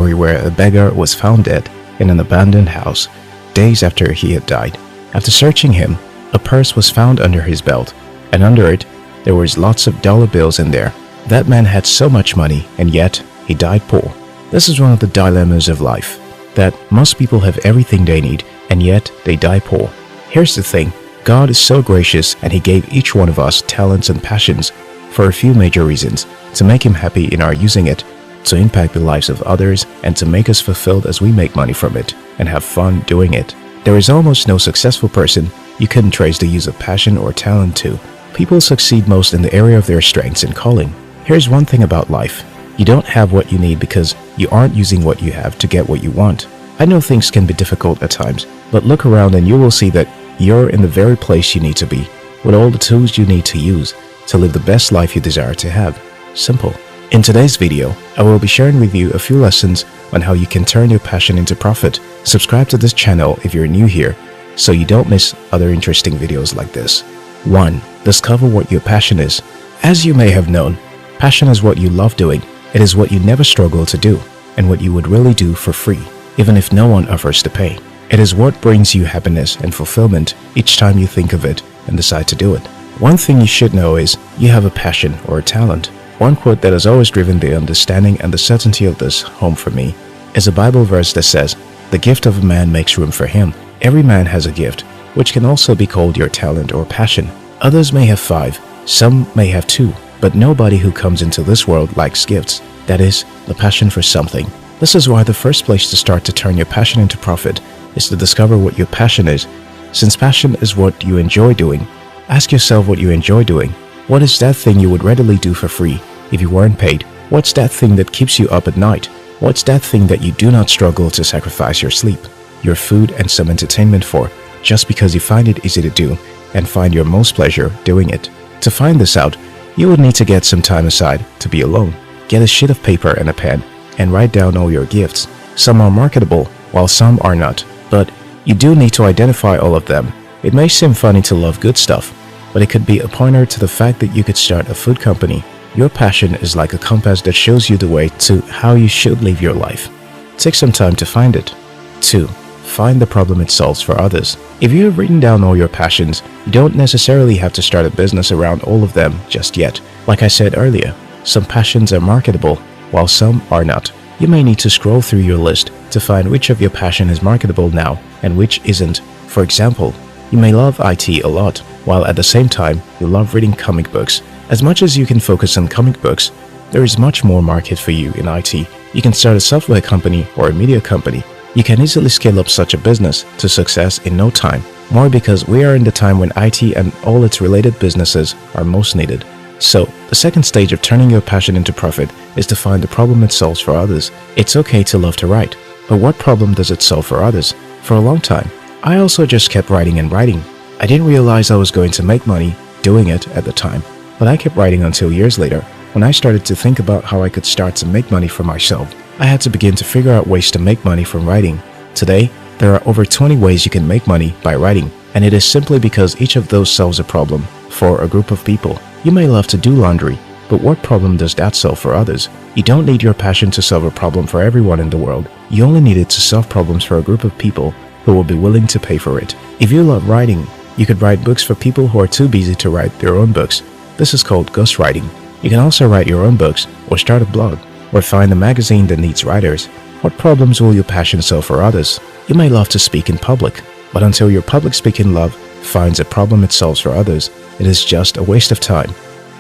story where a beggar was found dead in an abandoned house days after he had died. After searching him, a purse was found under his belt, and under it, there was lots of dollar bills in there. That man had so much money, and yet he died poor. This is one of the dilemmas of life, that most people have everything they need, and yet they die poor. Here's the thing, God is so gracious, and He gave each one of us talents and passions for a few major reasons: to make Him happy in our using it, to impact the lives of others, and to make us fulfilled as we make money from it and have fun doing it. There is almost no successful person you couldn't trace the use of passion or talent to. People succeed most in the area of their strengths and calling. Here's one thing about life. You don't have what you need because you aren't using what you have to get what you want. I know things can be difficult at times, but look around and you will see that you're in the very place you need to be, with all the tools you need to use to live the best life you desire to have. Simple. In today's video, I will be sharing with you a few lessons on how you can turn your passion into profit. Subscribe to this channel if you're new here, so you don't miss other interesting videos like this. 1. Discover what your passion is. As you may have known, passion is what you love doing. It is what you never struggle to do, and what you would really do for free, even if no one offers to pay. It is what brings you happiness and fulfillment each time you think of it and decide to do it. One thing you should know is you have a passion or a talent. One quote that has always driven the understanding and the certainty of this home for me is a Bible verse that says, "The gift of a man makes room for him." Every man has a gift, which can also be called your talent or passion. Others may have 5, some may have 2, but nobody who comes into this world lacks gifts. That is, the passion for something. This is why the first place to start to turn your passion into profit is to discover what your passion is. Since passion is what you enjoy doing, ask yourself what you enjoy doing. What is that thing you would readily do for free if you weren't paid? What's that thing that keeps you up at night? What's that thing that you do not struggle to sacrifice your sleep, your food, and some entertainment for, just because you find it easy to do and find your most pleasure doing it? To find this out, you would need to get some time aside to be alone. Get a sheet of paper and a pen and write down all your gifts. Some are marketable, while some are not, but you do need to identify all of them. It may seem funny to love good stuff, but it could be a pointer to the fact that you could start a food company. Your passion is like a compass that shows you the way to how you should live your life. Take some time to find it. 2. Find the problem it solves for others. If you have written down all your passions, you don't necessarily have to start a business around all of them just yet. Like I said earlier, some passions are marketable, while some are not. You may need to scroll through your list to find which of your passion is marketable now and which isn't. For example, you may love IT a lot, while at the same time you love reading comic books. As much as you can focus on comic books, there is much more market for you in IT. You can start a software company or a media company. You can easily scale up such a business to success in no time, more because we are in the time when IT and all its related businesses are most needed. So, the second stage of turning your passion into profit is to find the problem it solves for others. It's okay to love to write, but what problem does it solve for others? For a long time, I also just kept writing and writing. I didn't realize I was going to make money doing it at the time, but I kept writing until years later, when I started to think about how I could start to make money for myself. I had to begin to figure out ways to make money from writing. Today, there are over 20 ways you can make money by writing, and it is simply because each of those solves a problem for a group of people. You may love to do laundry, but what problem does that solve for others? You don't need your passion to solve a problem for everyone in the world. You only need it to solve problems for a group of people who will be willing to pay for it. If you love writing, you could write books for people who are too busy to write their own books. This is called ghostwriting. You can also write your own books, or start a blog, or find a magazine that needs writers. What problems will your passion solve for others? You may love to speak in public, but until your public speaking love finds a problem it solves for others, it is just a waste of time.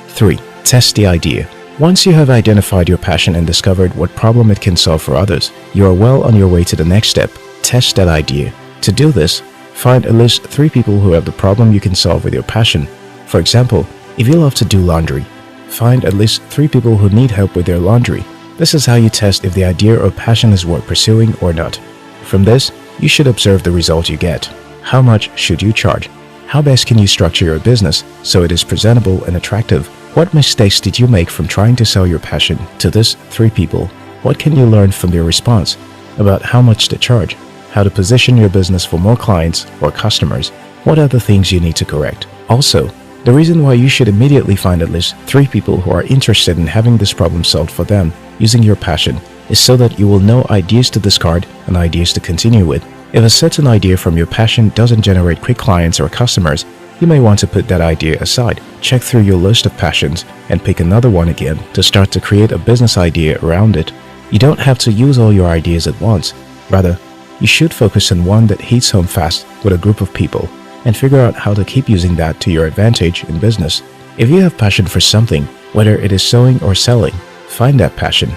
3. Test the idea. Once you have identified your passion and discovered what problem it can solve for others, you are well on your way to the next step. Test that idea. To do this, find at least 3 people who have the problem you can solve with your passion. For example, if you love to do laundry, find at least 3 people who need help with their laundry. This is how you test if the idea or passion is worth pursuing or not. From this, you should observe the result you get. How much should you charge? How best can you structure your business so it is presentable and attractive? What mistakes did you make from trying to sell your passion to these 3 people? What can you learn from their response about how much to charge? How to position your business for more clients or customers? What are the things you need to correct? Also, the reason why you should immediately find at least 3 people who are interested in having this problem solved for them using your passion is so that you will know ideas to discard and ideas to continue with. If a certain idea from your passion doesn't generate quick clients or customers, you may want to put that idea aside. Check through your list of passions and pick another one again to start to create a business idea around it. You don't have to use all your ideas at once. Rather, you should focus on one that hits home fast with a group of people and figure out how to keep using that to your advantage in business. If you have passion for something, whether it is sewing or selling, find that passion.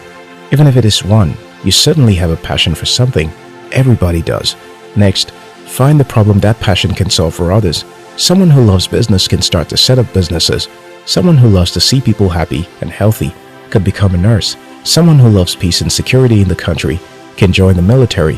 Even if it is one, you certainly have a passion for something. Everybody does. Next, find the problem that passion can solve for others. Someone who loves business can start to set up businesses. Someone who loves to see people happy and healthy could become a nurse. Someone who loves peace and security in the country can join the military.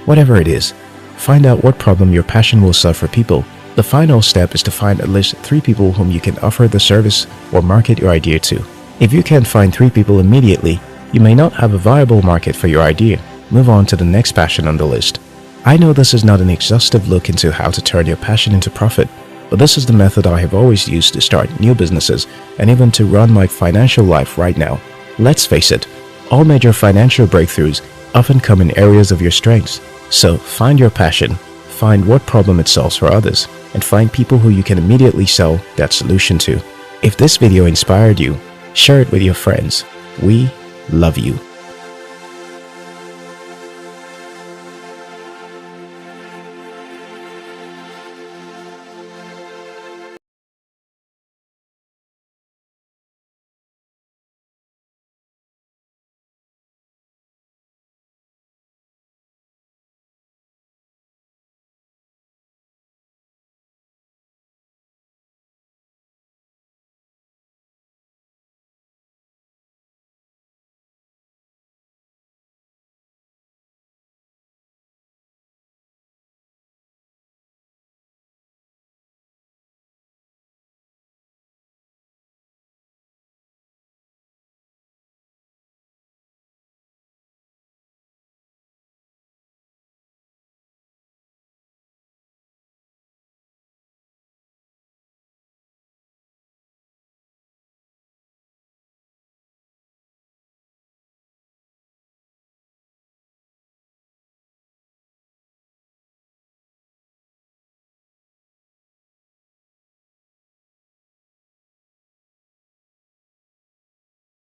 Whatever it is, find out what problem your passion will solve for people. The final step is to find at least 3 people whom you can offer the service or market your idea to. If you can't find 3 people immediately, you may not have a viable market for your idea. Move on to the next passion on the list. I know this is not an exhaustive look into how to turn your passion into profit, but this is the method I have always used to start new businesses and even to run my financial life right now. Let's face it, all major financial breakthroughs often come in areas of your strengths. So find your passion, find what problem it solves for others, and find people who you can immediately sell that solution to. If this video inspired you, share it with your friends. We love you.